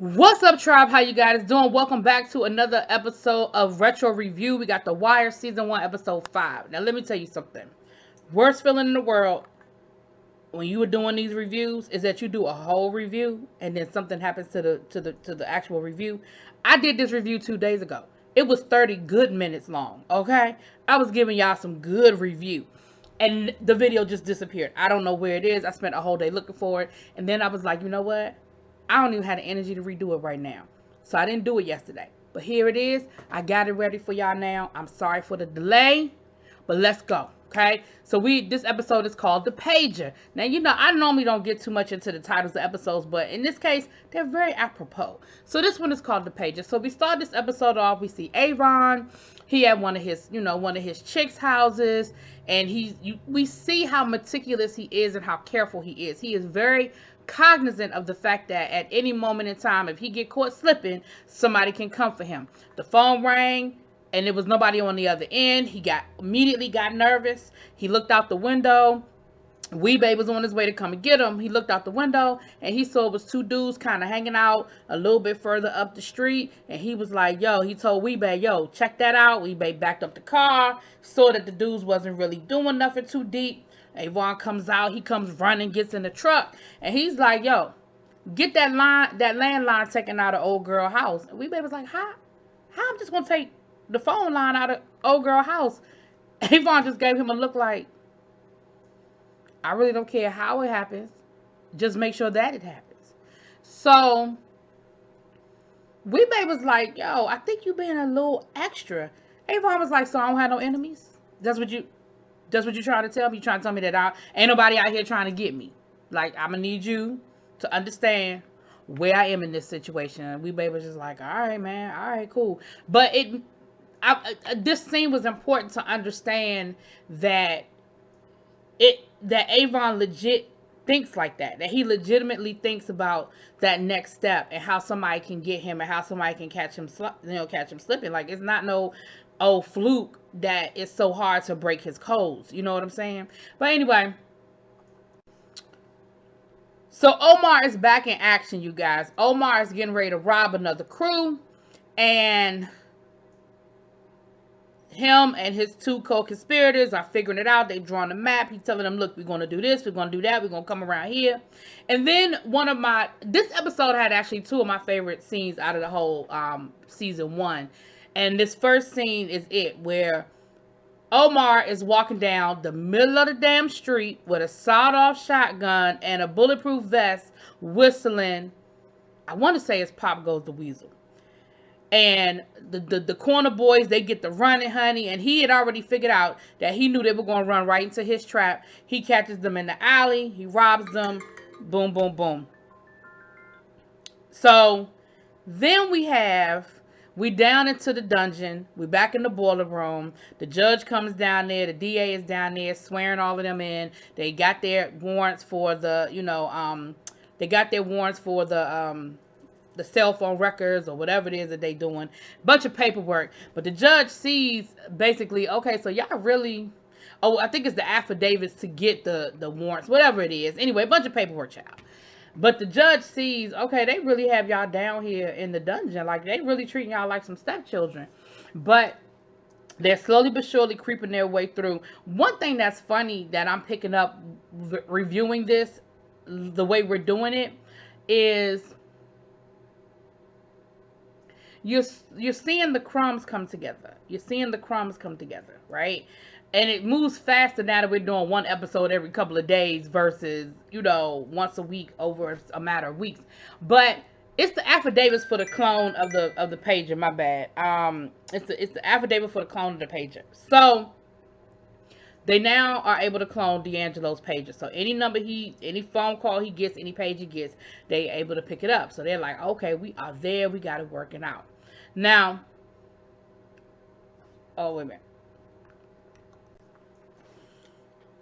What's up, tribe? How you guys doing? Welcome back to another episode of Retro Review. We got The Wire Season 1, Episode 5. Now, let me tell you something. Worst feeling in the world when you were doing these reviews is that you do a whole review and then something happens to the actual review. I did this review 2 days ago. It was 30 good minutes long, okay? I was giving y'all some good review. And the video just disappeared. I don't know where it is. I spent a whole day looking for it. And then I was like, you know what? I don't even have the energy to redo it right now. So I didn't do it yesterday. But here it is. I got it ready for y'all now. I'm sorry for the delay, but let's go. Okay? So this episode is called The Pager. Now, you know, I normally don't get too much into the titles of episodes, but in this case, they're very apropos. So this one is called The Pager. So we start this episode off, we see Avon. He at one of his chicks' houses, and we see how meticulous he is and how careful he is. He is very cognizant of the fact that at any moment in time, if he get caught slipping, somebody can come for him. The phone rang and there was nobody on the other end. He immediately got nervous. He looked out the window. Weebay was on his way to come and get him. He looked out the window and he saw it was two dudes kind of hanging out a little bit further up the street. And he was like, yo, he told Weebay, yo, check that out. Weebay backed up the car, saw that the dudes wasn't really doing nothing too deep. Avon comes out, he comes running, gets in the truck, and he's like, yo, get that landline taken out of old girl house. And Weebay was like, how I'm just gonna take the phone line out of old girl house? Avon just gave him a look like, I really don't care how it happens, just make sure that it happens. So Weebay was like, yo, I think you being a little extra. Avon was like, so I don't have no enemies? That's what you trying to tell me? You trying to tell me that ain't nobody out here trying to get me? Like, I'm gonna need you to understand where I am in this situation. And Weebay was just like, all right, man, all right, cool. But this scene was important to understand that Avon legit thinks like that he legitimately thinks about that next step and how somebody can get him and how somebody can catch him slipping. Like, it's not no fluke that it's so hard to break his codes. You know what I'm saying? But anyway, so Omar is back in action, you guys. Omar is getting ready to rob another crew, and him and his two co-conspirators are figuring it out. They've drawn a map. He's telling them, look, we're going to do this, we're going to do that, we're going to come around here. And then this episode had actually two of my favorite scenes out of the whole season 1. And this first scene is where Omar is walking down the middle of the damn street with a sawed-off shotgun and a bulletproof vest, whistling, I want to say it's Pop Goes the Weasel. And the corner boys, they get the running, honey. And he had already figured out that he knew they were going to run right into his trap. He catches them in the alley. He robs them. Boom, boom, boom. So then we down into the dungeon. We back in the boiler room. The judge comes down there. The DA is down there swearing all of them in. They got their warrants for the cell phone records or whatever it is that they doing. Bunch of paperwork. But the judge sees basically, okay, so y'all really, I think it's the affidavits to get the warrants, whatever it is. Anyway, bunch of paperwork, child. But the judge sees, okay, they really have y'all down here in the dungeon. Like, they really treating y'all like some stepchildren. But they're slowly but surely creeping their way through. One thing that's funny that I'm picking up reviewing this, the way we're doing it, is you're seeing the crumbs come together. You're seeing the crumbs come together, right? And it moves faster now that we're doing one episode every couple of days versus, once a week over a matter of weeks. But it's the affidavits for the clone of the pager. My bad. It's the affidavit for the clone of the pager. So they now are able to clone D'Angelo's pager. So any phone call he gets, any page he gets, they able to pick it up. So they're like, okay, we are there. We got it working out. Now, oh, wait a minute.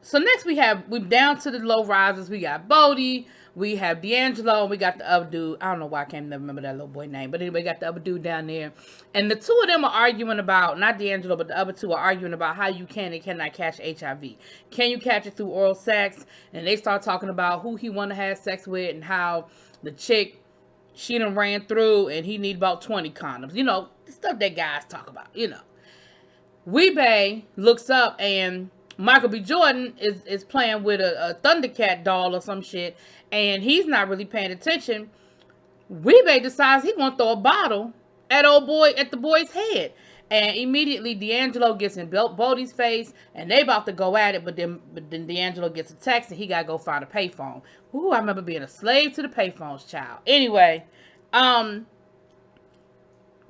So next we're down to the low risers. We got Bodie, we have D'Angelo, and we got the other dude. I don't know why I can't remember that little boy name. But anyway, we got the other dude down there. And the two of them are arguing about, not D'Angelo, but the other two are arguing about how you can and cannot catch HIV. Can you catch it through oral sex? And they start talking about who he want to have sex with and how the chick she done ran through and he need about 20 condoms. You know, the stuff that guys talk about, you know. Weebay looks up and Michael B. Jordan is playing with a Thundercat doll or some shit, and he's not really paying attention. Weebay decides he gonna throw a bottle at the boy's head. And immediately D'Angelo gets in Bodie's face and they about to go at it, but then D'Angelo gets a text and he gotta go find a payphone. Ooh, I remember being a slave to the payphones, child. Anyway,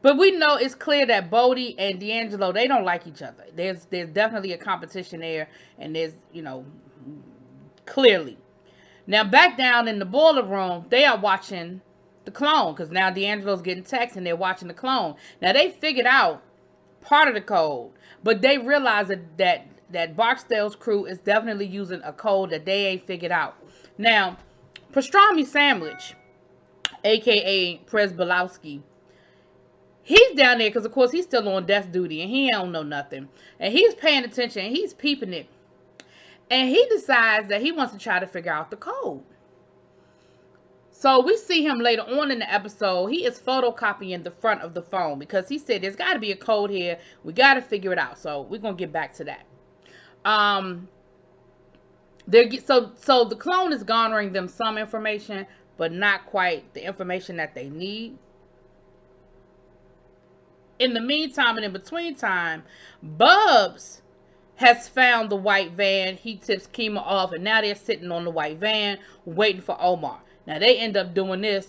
but we know it's clear that Bodie and D'Angelo, they don't like each other. There's definitely a competition there, and there's, you know, clearly. Now back down in the boiler room, they are watching the clone, because now D'Angelo's getting texts and they're watching the clone. Now they figured out part of the code, but they realize that Barksdale's crew is definitely using a code that they ain't figured out. Now, Pastrami Sandwich, aka Presbolowski, he's down there because, of course, he's still on death duty and he don't know nothing. And he's paying attention and he's peeping it. And he decides that he wants to try to figure out the code. So we see him later on in the episode. He is photocopying the front of the phone because he said there's got to be a code here. We got to figure it out. So we're going to get back to that. So the clone is garnering them some information, but not quite the information that they need. In the meantime and in between time, Bubs has found the white van. He tips Kima off, and now they're sitting on the white van waiting for Omar. Now, they end up doing this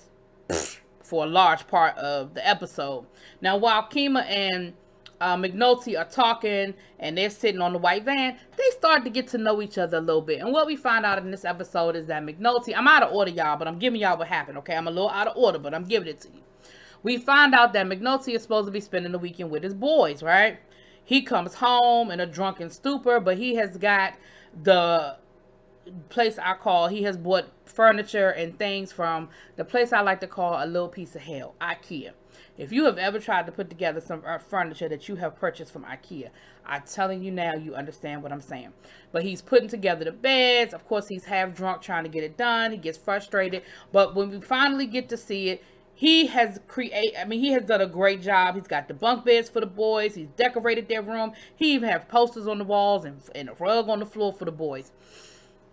for a large part of the episode. Now, while Kima and McNulty are talking and they're sitting on the white van, they start to get to know each other a little bit. And what we find out in this episode is that McNulty, I'm out of order, y'all, but I'm giving y'all what happened, okay? I'm a little out of order, but I'm giving it to you. We find out that McNulty is supposed to be spending the weekend with his boys, right? He comes home in a drunken stupor, but he has got the place he has bought furniture and things from the place I like to call a little piece of hell, IKEA. If you have ever tried to put together some furniture that you have purchased from IKEA, I'm telling you now, you understand what I'm saying. But he's putting together the beds. Of course, he's half drunk trying to get it done. He gets frustrated. But when we finally get to see it, he has done a great job. He's got the bunk beds for the boys. He's decorated their room. He even has posters on the walls and a rug on the floor for the boys.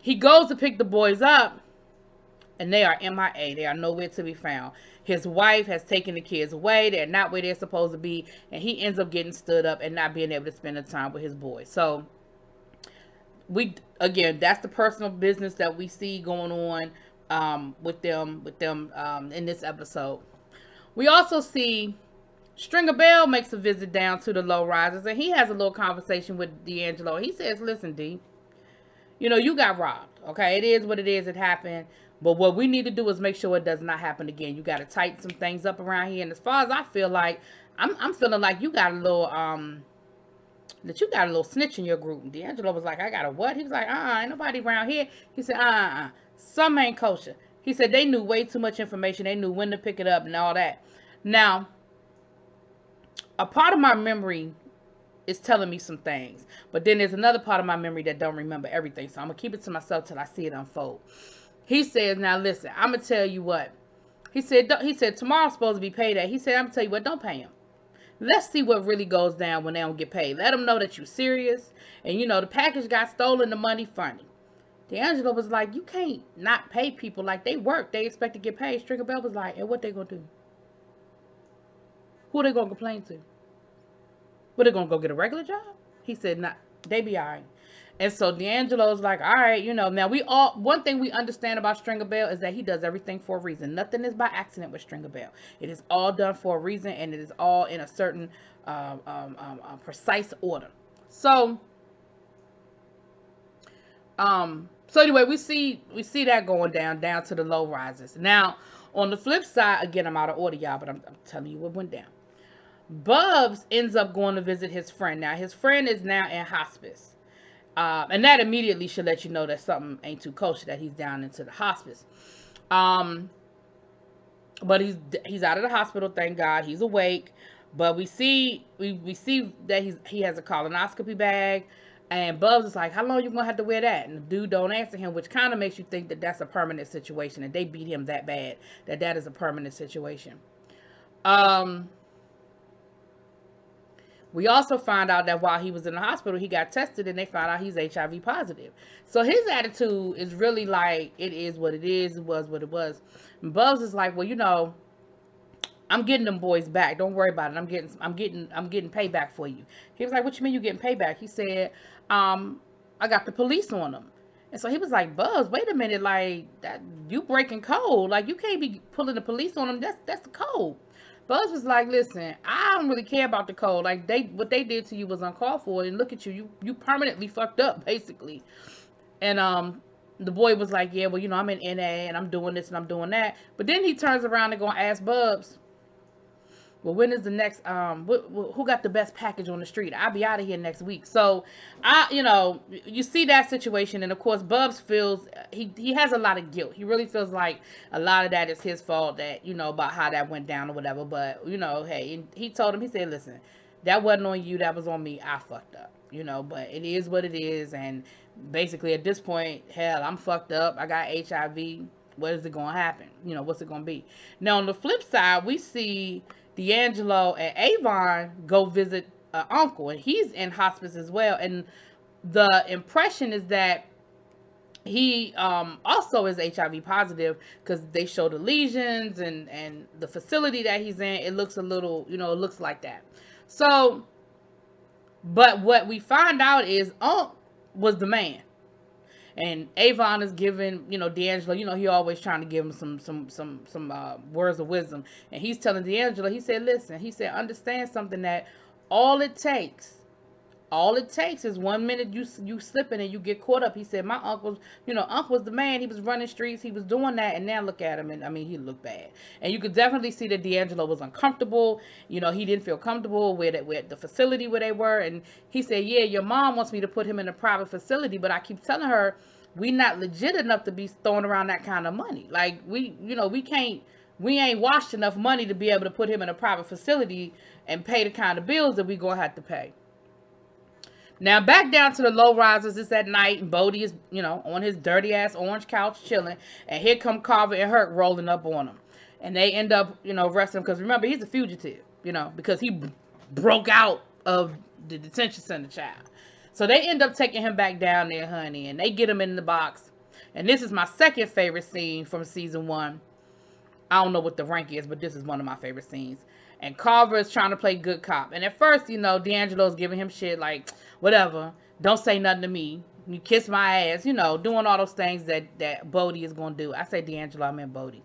He goes to pick the boys up, and they are MIA. They are nowhere to be found. His wife has taken the kids away. They're not where they're supposed to be, and he ends up getting stood up and not being able to spend the time with his boys. So, that's the personal business that we see going on with them in this episode. We also see Stringer Bell makes a visit down to the low risers, and he has a little conversation with D'Angelo. He says, listen, D, you know, you got robbed, okay? It is what it is. It happened. But what we need to do is make sure it does not happen again. You got to tighten some things up around here. And as far as I feel like, I'm feeling like you got a little snitch in your group. And D'Angelo was like, I got a what? He was like, ain't nobody around here. He said, some ain't kosher. He said they knew way too much information. They knew when to pick it up and all that. Now, a part of my memory is telling me some things, but then there's another part of my memory that don't remember everything. So I'm gonna keep it to myself till I see it unfold. He says, now listen, I'm gonna tell you what. He said tomorrow's supposed to be payday. He said, I'm gonna tell you what, don't pay him. Let's see what really goes down when they don't get paid. Let them know that you're serious. And you know, the package got stolen, the money funny. D'Angelo was like, you can't not pay people like they work. They expect to get paid. Stringer Bell was like, and what they gonna do? Who they gonna complain to? What, they gonna go get a regular job? He said, nah, they be all right. And so D'Angelo's like, all right, you know, now one thing we understand about Stringer Bell is that he does everything for a reason. Nothing is by accident with Stringer Bell. It is all done for a reason, and it is all in a certain precise order. So anyway, we see that going down to the low rises. Now, on the flip side, again, I'm out of order, y'all, but I'm telling you what went down. Bubs ends up going to visit his friend. Now, his friend is now in hospice. And that immediately should let you know that something ain't too kosher, that he's down into the hospice. But he's out of the hospital, thank God. He's awake. But we see that he has a colonoscopy bag. And Bubs is like, how long you gonna have to wear that? And the dude don't answer him, which kind of makes you think that that's a permanent situation, and they beat him that bad that that is a permanent situation. Um, we also found out that while he was in the hospital, he got tested, and they found out he's HIV positive. So his attitude is really like, it is what it is. It was what it was. And Bubs is like, well, you know, I'm getting them boys back. Don't worry about it. I'm getting payback for you. He was like, what you mean you getting payback? He said, I got the police on them. And so he was like, Buzz, wait a minute, like that you breaking code. Like you can't be pulling the police on them. That's the code. Buzz was like, listen, I don't really care about the code. Like what they did to you was uncalled for, and look at you. You permanently fucked up, basically. And the boy was like, yeah, well, you know, I'm in NA and I'm doing this and I'm doing that. But then he turns around and gonna ask Bubs, well, when is the next, who got the best package on the street? I'll be out of here next week. So, you know, you see that situation. And, of course, Bubs feels, he has a lot of guilt. He really feels like a lot of that is his fault, that, you know, about how that went down or whatever. But, you know, hey, he told him, he said, listen, that wasn't on you. That was on me. I fucked up, you know, but it is what it is. And basically at this point, hell, I'm fucked up. I got HIV. What is it going to happen? You know, what's it going to be? Now, on the flip side, we see D'Angelo and Avon go visit an uncle, and he's in hospice as well. And the impression is that he also is HIV positive, because they show the lesions and the facility that he's in. It looks a little, you know, it looks like that. So, but what we find out is Unc was the man. And Avon is giving, you know, D'Angelo, you know, he always trying to give him some words of wisdom. And he's telling D'Angelo, he said, listen, he said, understand something, that all it takes is 1 minute you slipping and you get caught up. He said, my uncle, you know, Uncle was the man. He was running streets. He was doing that. And now look at him. And I mean, he looked bad. And you could definitely see that D'Angelo was uncomfortable. You know, he didn't feel comfortable with the facility where they were. And he said, yeah, your mom wants me to put him in a private facility, but I keep telling her, we not legit enough to be throwing around that kind of money. Like, we ain't washed enough money to be able to put him in a private facility and pay the kind of bills that we gonna have to pay. Now, back down to the low risers. It's at night, and Bodie is, you know, on his dirty ass orange couch chilling, and here come Carver and Herc rolling up on him. And they end up, you know, arresting him, because remember, he's a fugitive, you know, because he broke out of the detention center, child. So they end up taking him back down there, honey, and they get him in the box. And this is my second favorite scene from season 1. I don't know what the rank is, but this is one of my favorite scenes. And Carver is trying to play good cop. And at first, you know, D'Angelo's giving him shit like, whatever, don't say nothing to me. You kiss my ass, you know, doing all those things that Bodie is going to do. I say D'Angelo, I meant Bodie.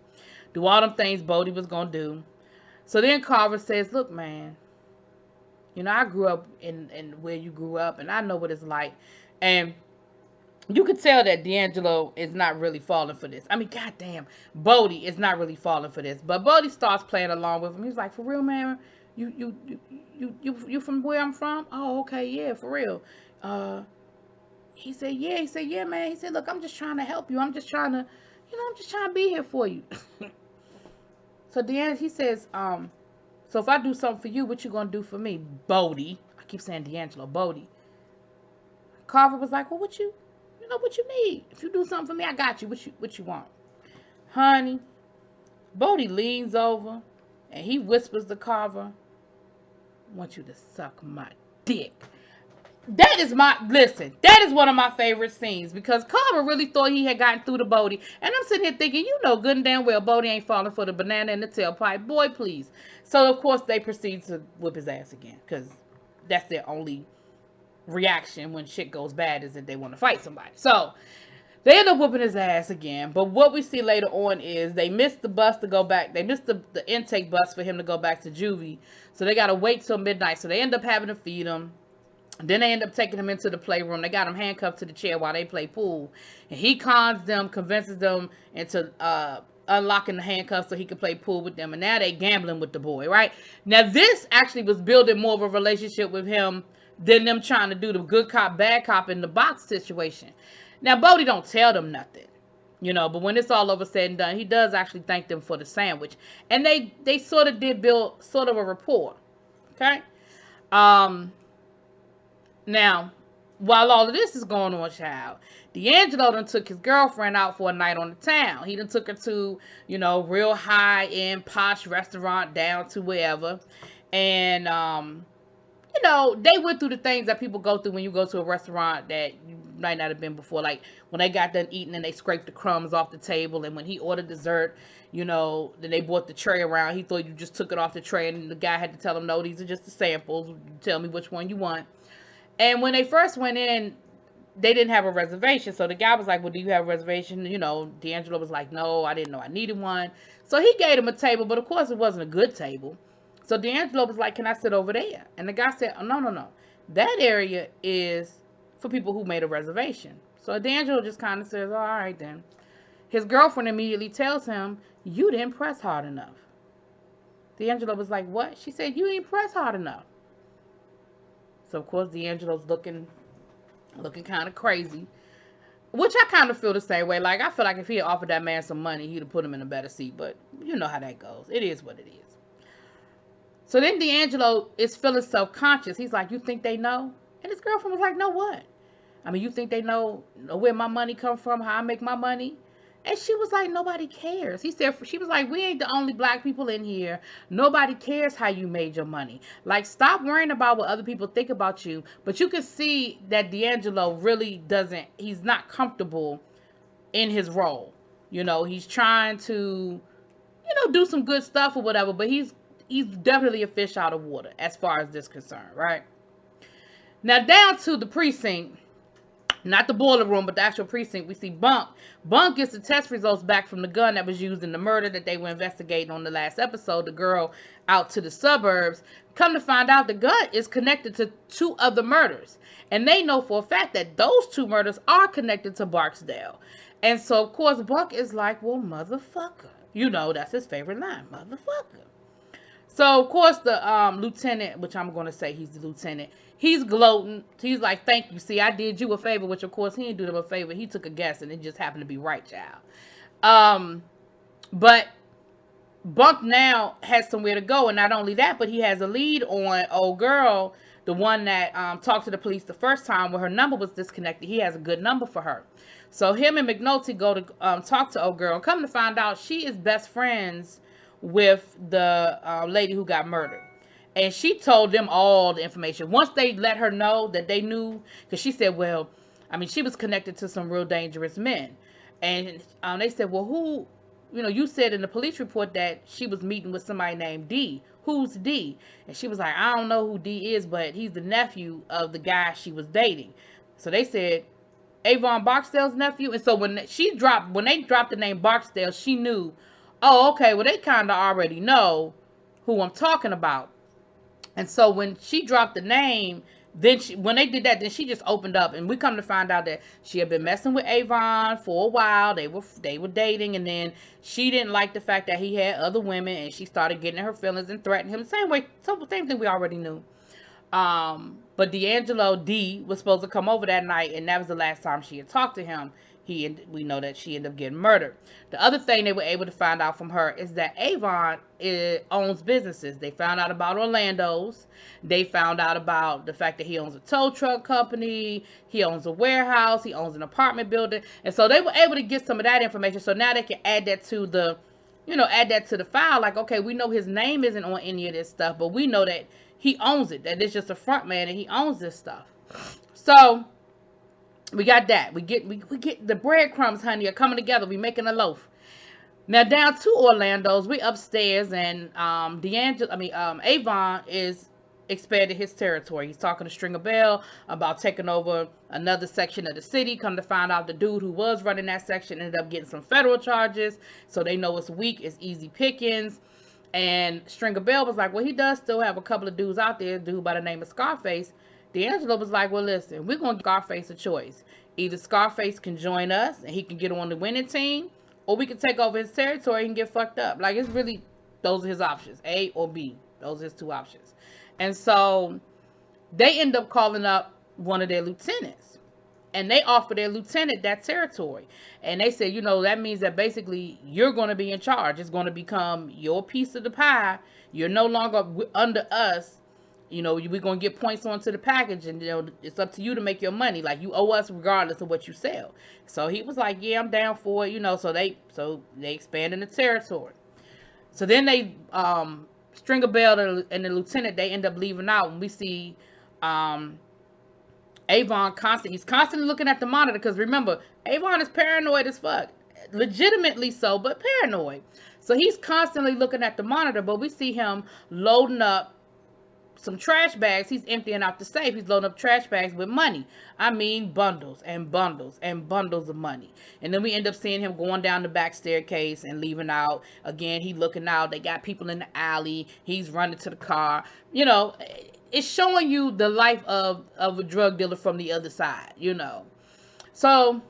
Do all them things Bodie was going to do. So then Carver says, look, man, you know, I grew up in where you grew up, and I know what it's like. And you could tell that D'Angelo is not really falling for this. I mean, goddamn, Bodie is not really falling for this. But Bodie starts playing along with him. He's like, for real, man? You from where I'm from? Oh, okay, yeah, for real. He said, yeah. He said, yeah, man. He said, look, I'm just trying to help you. I'm just trying to, you know, I'm just trying to be here for you. So D'Angelo, he says, so if I do something for you, what you gonna do for me, Bodie? I keep saying D'Angelo, Bodie. Carver was like, well, what you know, what you need? If you do something for me, I got you. What you want? Honey, Bodie leans over and he whispers to Carver, I want you to suck my dick. That is that is one of my favorite scenes, because Carver really thought he had gotten through to Bodie. And I'm sitting here thinking, you know good and damn well Bodie ain't falling for the banana in the tailpipe. Boy, please. So, of course, they proceed to whip his ass again, because that's their only reaction when shit goes bad, is that they want to fight somebody. So, they end up whooping his ass again. But what we see later on is they missed the bus to go back. They missed the intake bus for him to go back to juvie. So, they got to wait till midnight. So, they end up having to feed him. Then they end up taking him into the playroom. They got him handcuffed to the chair while they play pool. And he cons them, convinces them into unlocking the handcuffs so he could play pool with them. And now they gambling with the boy, right? Now, this actually was building more of a relationship with him than them trying to do the good cop, bad cop in the box situation. Now, Bodie don't tell them nothing, you know, but when it's all over said and done, he does actually thank them for the sandwich. And they sort of did build sort of a rapport, okay? Now, while all of this is going on, child, D'Angelo done took his girlfriend out for a night on the town. He done took her to, real high-end posh restaurant down to wherever. And, they went through the things that people go through when you go to a restaurant that you might not have been before. Like, when they got done eating and they scraped the crumbs off the table. And when he ordered dessert, then they brought the tray around. He thought you just took it off the tray. And the guy had to tell him, no, these are just the samples. Tell me which one you want. And when they first went in, they didn't have a reservation. So the guy was like, well, do you have a reservation? D'Angelo was like, no, I didn't know I needed one. So he gave him a table, but of course it wasn't a good table. So D'Angelo was like, can I sit over there? And the guy said, oh, no. That area is for people who made a reservation. So D'Angelo just kind of says, all right then. His girlfriend immediately tells him, you didn't press hard enough. D'Angelo was like, what? She said, you didn't press hard enough. So, of course, D'Angelo's looking kind of crazy, which I kind of feel the same way. Like, I feel like if he had offered that man some money, he'd have put him in a better seat. But you know how that goes. It is what it is. So then D'Angelo is feeling self-conscious. He's like, you think they know? And his girlfriend was like, know what? I mean, you think they know where my money comes from, how I make my money? And she was like, nobody cares. She was like, we ain't the only black people in here. Nobody cares how you made your money. Like, stop worrying about what other people think about you. But you can see that D'Angelo really he's not comfortable in his role. He's trying to, do some good stuff or whatever. But he's definitely a fish out of water as far as this is concerned, right? Now, down to the precinct. Not the boiler room, but the actual precinct. We see Bunk. Bunk gets the test results back from the gun that was used in the murder that they were investigating on the last episode. The girl out to the suburbs. Come to find out, the gun is connected to 2 other murders. And they know for a fact that those 2 murders are connected to Barksdale. And so, of course, Bunk is like, well, motherfucker. That's his favorite line. Motherfucker. So, of course, the lieutenant, which I'm going to say he's the lieutenant, he's gloating. He's like, thank you. See, I did you a favor, which, of course, he didn't do them a favor. He took a guess, and it just happened to be right, child. But Bunk now has somewhere to go, and not only that, but he has a lead on old girl, the one that talked to the police the first time where her number was disconnected. He has a good number for her. So him and McNulty go to talk to old girl, and come to find out she is best friends with the lady who got murdered. And she told them all the information. Once they let her know that they knew, because she said, well, I mean, she was connected to some real dangerous men. And they said, well, who, you said in the police report that she was meeting with somebody named D. Who's D? And she was like, I don't know who D is, but he's the nephew of the guy she was dating. So they said, Avon Barksdale's nephew. And so when they dropped the name Barksdale, she knew, oh, okay, well, they kind of already know who I'm talking about. And so when she dropped the name, then when they did that, then she just opened up. And we come to find out that she had been messing with Avon for a while. They were dating. And then she didn't like the fact that he had other women. And she started getting in her feelings and threatening him. Same thing we already knew. But D'Angelo D was supposed to come over that night. And that was the last time she had talked to him. We know that she ended up getting murdered. The other thing they were able to find out from her is that Avon owns businesses. They found out about Orlando's. They found out about the fact that he owns a tow truck company. He owns a warehouse. He owns an apartment building. And so they were able to get some of that information. So now they can add that to the file. Like, okay, we know his name isn't on any of this stuff, but we know that he owns it. That it's just a front man and he owns this stuff. So we got that. We get the breadcrumbs, honey, are coming together. We making a loaf. Now down to Orlando's, we upstairs, and Avon is expanded his territory. He's talking to Stringer Bell about taking over another section of the city. Come to find out, the dude who was running that section ended up getting some federal charges, so they know it's weak, it's easy pickings. And Stringer Bell was like, well, he does still have a couple of dudes out there, a dude by the name of Scarface. D'Angelo was like, well, listen, we're going to give Scarface a choice. Either Scarface can join us and he can get on the winning team, or we can take over his territory and get fucked up. Like, it's really, those are his options, A or B. Those are his 2 options. And so they end up calling up one of their lieutenants, and they offer their lieutenant that territory. And they said, that means that basically you're going to be in charge. It's going to become your piece of the pie. You're no longer under us. You know, we're going to get points onto the package, and, you know, it's up to you to make your money. Like, you owe us regardless of what you sell. So he was like, yeah, I'm down for it, you know. So they expanded the territory. So then they string a bell, and the lieutenant, they end up leaving out, and we see Avon he's constantly looking at the monitor, because remember, Avon is paranoid as fuck. Legitimately so, but paranoid. So he's constantly looking at the monitor, but we see him loading up some trash bags. He's emptying out the safe. He's loading up trash bags with money. I mean, bundles and bundles and bundles of money. And then we end up seeing him going down the back staircase and leaving out. Again, he looking out. They got people in the alley. He's running to the car. You know, it's showing you the life of a drug dealer from the other side, you know. So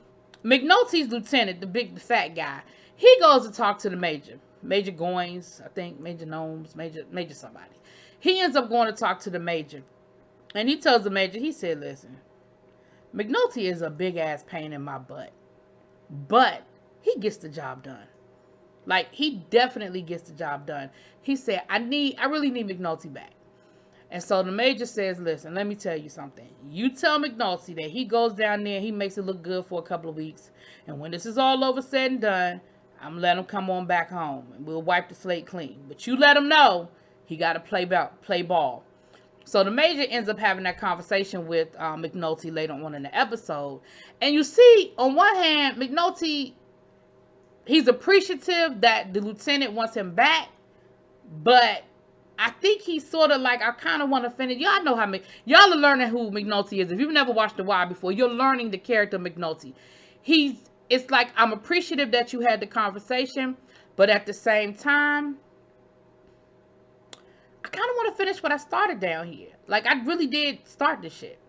McNulty's lieutenant, the fat guy, he goes to talk to the major. Major Goins, I think, Major Gnomes, Major somebody. He ends up going to talk to the major. And he tells the major, he said, listen, McNulty is a big-ass pain in my butt. But he gets the job done. Like, he definitely gets the job done. He said, I really need McNulty back. And so the major says, listen, let me tell you something. You tell McNulty that he goes down there and he makes it look good for a couple of weeks. And when this is all over, said and done, I'm going to let him come on back home. And we'll wipe the slate clean. But you let him know he got to play ball. So the major ends up having that conversation with McNulty later on in the episode. And you see, on one hand, McNulty, he's appreciative that the lieutenant wants him back. But I think he's sort of like, I kind of want to finish. Y'all know how y'all are learning who McNulty is. If you've never watched The Wire before, you're learning the character McNulty. It's like, I'm appreciative that you had the conversation, but at the same time, I kind of want to finish what I started down here. Like, I really did start this shit.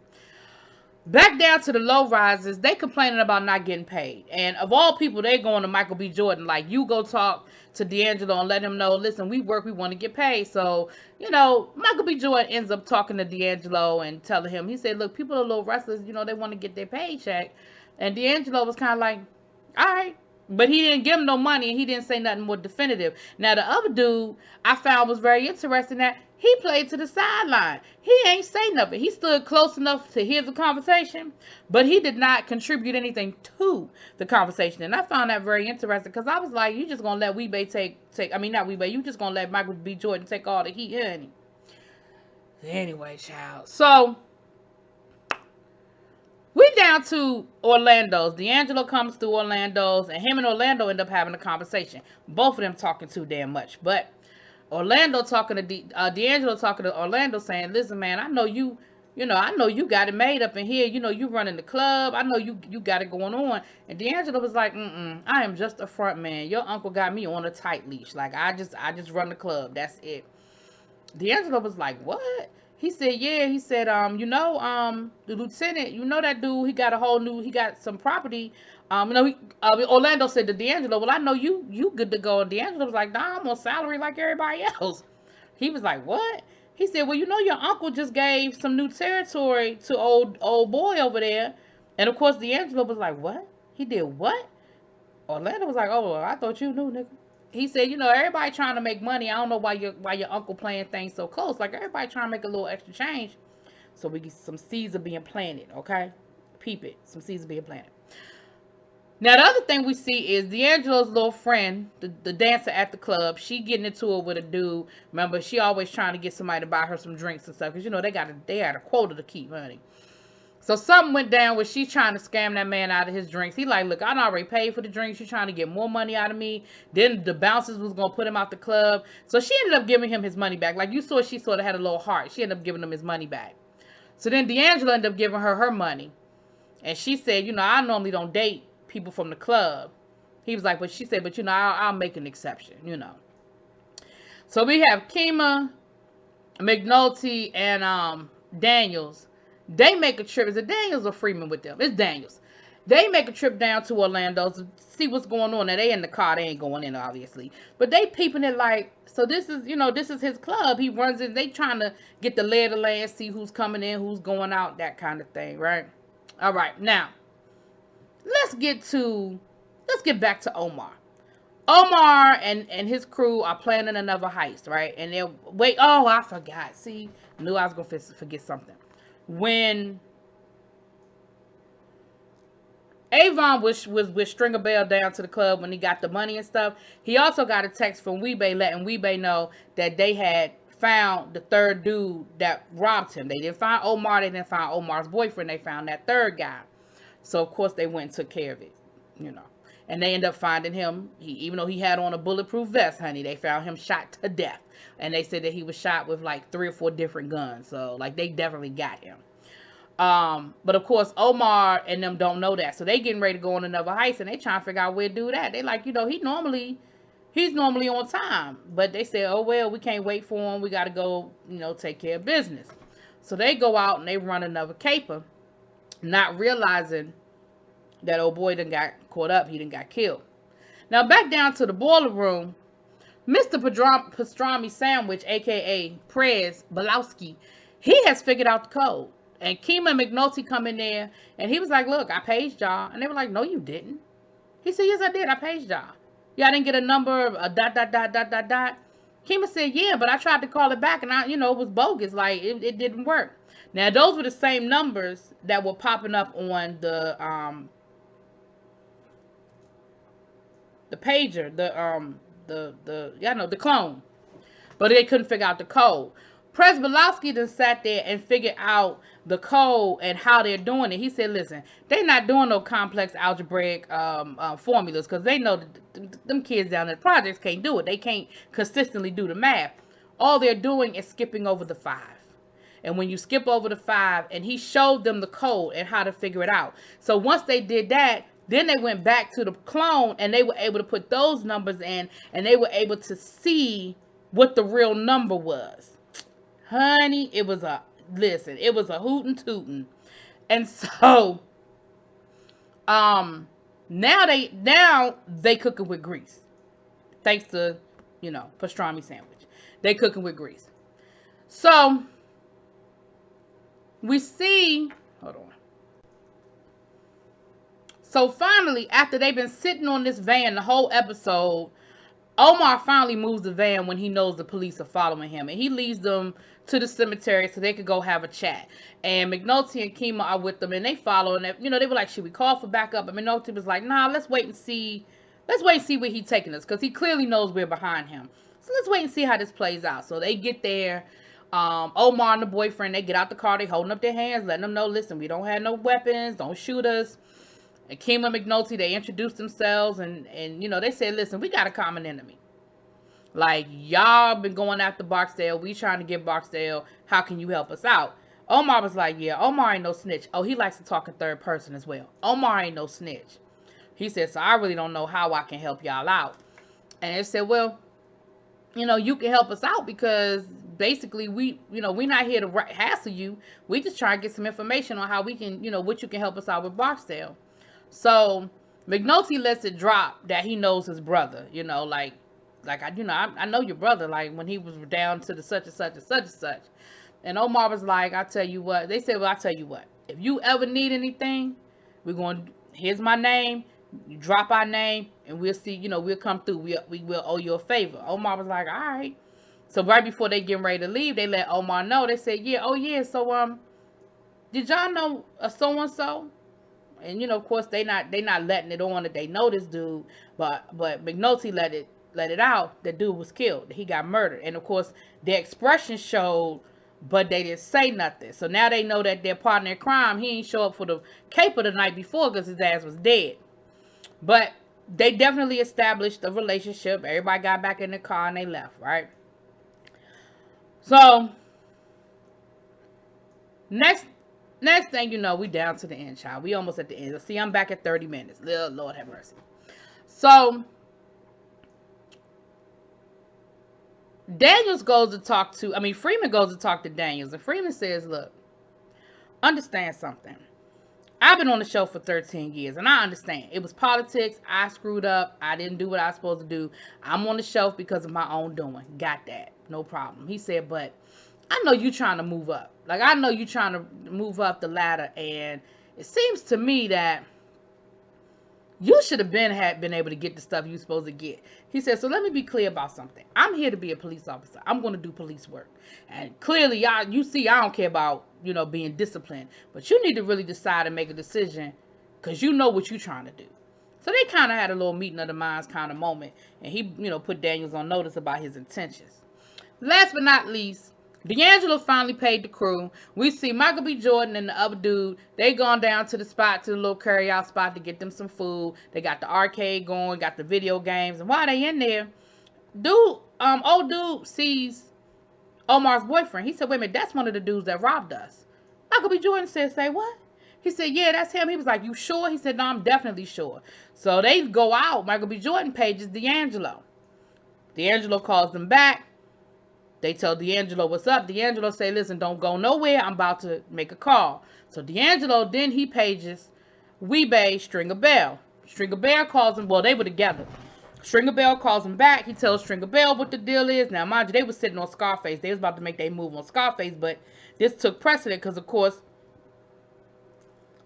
Back down to the low risers, they complaining about not getting paid. And of all people, they going to Michael B. Jordan. Like, you go talk to D'Angelo and let him know, listen, we want to get paid. So, you know, Michael B. Jordan ends up talking to D'Angelo and telling him, he said, look, people are low restless, you know, they want to get their paycheck. And D'Angelo was kind of like, all right. But he didn't give him no money, and he didn't say nothing more definitive. Now, the other dude I found was very interesting that he played to the sideline. He ain't say nothing. He stood close enough to hear the conversation, but he did not contribute anything to the conversation. And I found that very interesting, because I was like, you just going to let you just going to let Michael B. Jordan take all the heat, honey. Anyway, child. So we down to Orlando's. D'Angelo comes through Orlando's, and him and Orlando end up having a conversation. Both of them talking too damn much. But Orlando talking to D'Angelo talking to Orlando, saying, listen, man, I know you got it made up in here. You know, you running the club. I know you got it going on. And D'Angelo was like, I am just a front man. Your uncle got me on a tight leash. Like, I just run the club. That's it. D'Angelo was like, what? He said, yeah. He said, the lieutenant, you know that dude, he got some property. Orlando said to D'Angelo, well, I know you good to go. And D'Angelo was like, nah, I'm on salary like everybody else. He was like, what? He said, well, you know, your uncle just gave some new territory to old boy over there. And of course, D'Angelo was like, what? He did what? Orlando was like, oh, well, I thought you knew, nigga. He said, you know, everybody trying to make money. I don't know why your uncle playing things so close. Like, everybody trying to make a little extra change. So some seeds are being planted, okay? Peep it. Some seeds are being planted. Now, the other thing we see is D'Angelo's little friend, the dancer at the club. She getting into it with a dude. Remember, she always trying to get somebody to buy her some drinks and stuff. Because, you know, they had a quota to keep, honey. So something went down where she's trying to scam that man out of his drinks. He like, look, I already paid for the drinks. You're trying to get more money out of me. Then the bouncers was going to put him out the club. So she ended up giving him his money back. Like you saw, she sort of had a little heart. She ended up giving him his money back. So then D'Angelo ended up giving her money. And she said, you know, I normally don't date people from the club. He was like, but she said, but you know, I'll make an exception, you know. So we have Kima, McNulty, and Daniels. They make a trip. Is it Daniels or Freeman with them? It's Daniels. They make a trip down to Orlando to see what's going on. Now, they in the car. They ain't going in, obviously. But they peeping it like, so this is, you know, this is his club. He runs it. They trying to get the lay of the land, see who's coming in, who's going out, that kind of thing, right? All right. Now, let's get back to Omar. Omar and his crew are planning another heist, right? And they'll wait. Oh, I forgot. See, knew I was gonna forget something. When Avon was with Stringer Bell down to the club when he got the money and stuff, he also got a text from Weebay letting Weebay know that they had found the third dude that robbed him. They didn't find Omar. They didn't find Omar's boyfriend. They found that third guy. So of course they went and took care of it, you know. And they ended up finding him. Even though he had on a bulletproof vest, honey, they found him shot to death. And they said that he was shot with like 3 or 4 different guns. So like they definitely got him. But of course Omar and them don't know that. So they getting ready to go on another heist and they trying to figure out where to do that. They like, you know, he's normally on time. But they said, oh well, we can't wait for him. We gotta go, you know, take care of business. So they go out and they run another caper, not realizing that old boy done got caught up. He done got killed. Now back down to the boiler room, Mr. Pastrami Sandwich, aka Prez Balowski, he has figured out the code. And Kima and McNulty come in there, and he was like, look, I paged y'all. And they were like, no, you didn't. He said, yes, I did. I paged y'all. Y'all didn't get a number, a ... Kima said, yeah, but I tried to call it back, and it was bogus. Like, it didn't work. Now, those were the same numbers that were popping up on the pager, the clone. But they couldn't figure out the code. Prez Balowski then sat there and figured out the code and how they're doing it. He said, listen, they're not doing no complex algebraic formulas because they know that them kids down in the projects can't do it. They can't consistently do the math. All they're doing is skipping over the 5. And when you skip over the 5, and he showed them the code and how to figure it out. So once they did that, then they went back to the clone and they were able to put those numbers in and they were able to see what the real number was. Honey, it was a hootin' tootin'. And so now they cooking with grease. Thanks to, pastrami sandwich. They cooking with grease. So we see, hold on. So finally, after they've been sitting on this van the whole episode, Omar finally moves the van when he knows the police are following him. And he leads them to the cemetery so they could go have a chat. And McNulty and Kima are with them and they follow. And, they were like, should we call for backup? And McNulty was like, nah, let's wait and see. Let's wait and see where he's taking us. Because he clearly knows we're behind him. So let's wait and see how this plays out. So they get there. Omar and the boyfriend, they get out the car. They holding up their hands, letting them know, listen, we don't have no weapons. Don't shoot us. And Kima and McNulty, they introduced themselves and they said, listen, we got a common enemy. Like, y'all been going after Barksdale. We trying to get Barksdale. How can you help us out? Omar was like, yeah, Omar ain't no snitch. Oh, he likes to talk in third person as well. Omar ain't no snitch. He said, so I really don't know how I can help y'all out. And they said, well, you can help us out because basically we not here to hassle you. We just try to get some information on how we can, what you can help us out with Barksdale. So McNulty lets it drop that he knows his brother, I know your brother, like when he was down to the such and such and such and such. And Omar was like, I'll tell you what. They said, well, I'll tell you what. If you ever need anything, here's my name. You drop our name and we'll see, we'll come through. We will owe you a favor. Omar was like, all right. So right before they getting ready to leave, they let Omar know. They said, yeah, oh yeah. So, did y'all know so-and-so? And of course they not letting it on that they know this dude, but McNulty let it out. The dude was killed. He got murdered. And of course their expression showed, but they didn't say nothing. So now they know that their partner in crime, he ain't show up for the caper the night before because his ass was dead. But they definitely established a relationship. Everybody got back in the car and they left, right? So next thing you know, we down to the end, child. We almost at the end. See, I'm back at 30 minutes. Lord have mercy. So Daniels goes to talk to, Freeman goes to talk to Daniels. And Freeman says, look, understand something. I've been on the show for 13 years. And I understand. It was politics. I screwed up. I didn't do what I was supposed to do. I'm on the shelf because of my own doing. Got that. No problem. He said, but I know you trying to move up. Like, I know you trying to move up the ladder. And it seems to me that You should have been able to get the stuff you supposed to get. He said, so let me be clear about something. I'm here to be a police officer. I'm going to do police work. And clearly, you see, I don't care about, being disciplined. But you need to really decide and make a decision because you know what you're trying to do. So they kind of had a little meeting of the minds kind of moment. And he, put Daniels on notice about his intentions. Last but not least, D'Angelo finally paid the crew. We see Michael B. Jordan and the other dude. They gone down to the spot, to the little carry-out spot to get them some food. They got the arcade going, got the video games. And while they in there, old dude sees Omar's boyfriend. He said, wait a minute, that's one of the dudes that robbed us. Michael B. Jordan said, say what? He said, yeah, that's him. He was like, you sure? He said, no, I'm definitely sure. So they go out. Michael B. Jordan pages D'Angelo. D'Angelo calls them back. They tell D'Angelo what's up. D'Angelo say, listen, don't go nowhere. I'm about to make a call. So D'Angelo, then he pages Weebay Stringer Bell. Stringer Bell calls him. Well, they were together. Stringer Bell calls him back. He tells Stringer Bell what the deal is. Now, mind you, they were sitting on Scarface. They was about to make their move on Scarface, but this took precedent because, of course,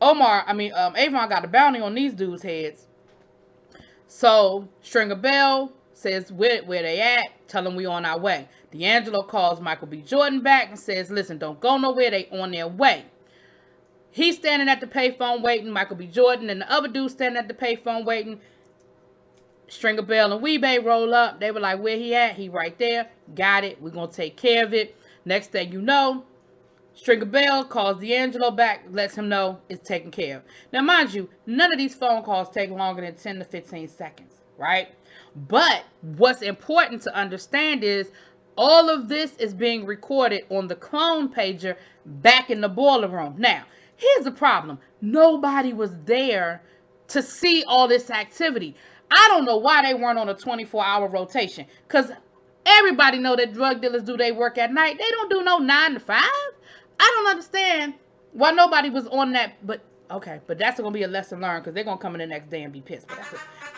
Avon got a bounty on these dudes' heads. So Stringer Bell says where they at. Tell them we on our way. D'Angelo calls Michael B. Jordan back and says, listen, don't go nowhere. They on their way. He's standing at the payphone waiting. Michael B. Jordan and the other dude standing at the payphone waiting. Stringer Bell and Weebay roll up. They were like, where he at? He right there. Got it. We're going to take care of it. Next thing you know, Stringer Bell calls D'Angelo back, lets him know it's taken care of. Now, mind you, none of these phone calls take longer than 10 to 15 seconds, right? But what's important to understand is all of this is being recorded on the clone pager back in the boiler room. Now, here's the problem. Nobody was there to see all this activity. I don't know why they weren't on a 24-hour rotation. Because everybody know that drug dealers do their work at night. They don't do no 9 to 5. I don't understand why nobody was on that. But, okay, but that's going to be a lesson learned because they're going to come in the next day and be pissed. But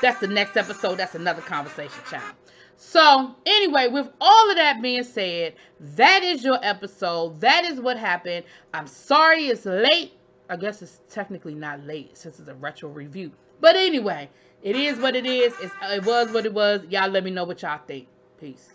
that's the next episode. That's another conversation, child. So, anyway, with all of that being said, that is your episode. That is what happened. I'm sorry it's late. I guess it's technically not late since it's a retro review. But anyway, it is what it is. It was what it was. Y'all let me know what y'all think. Peace.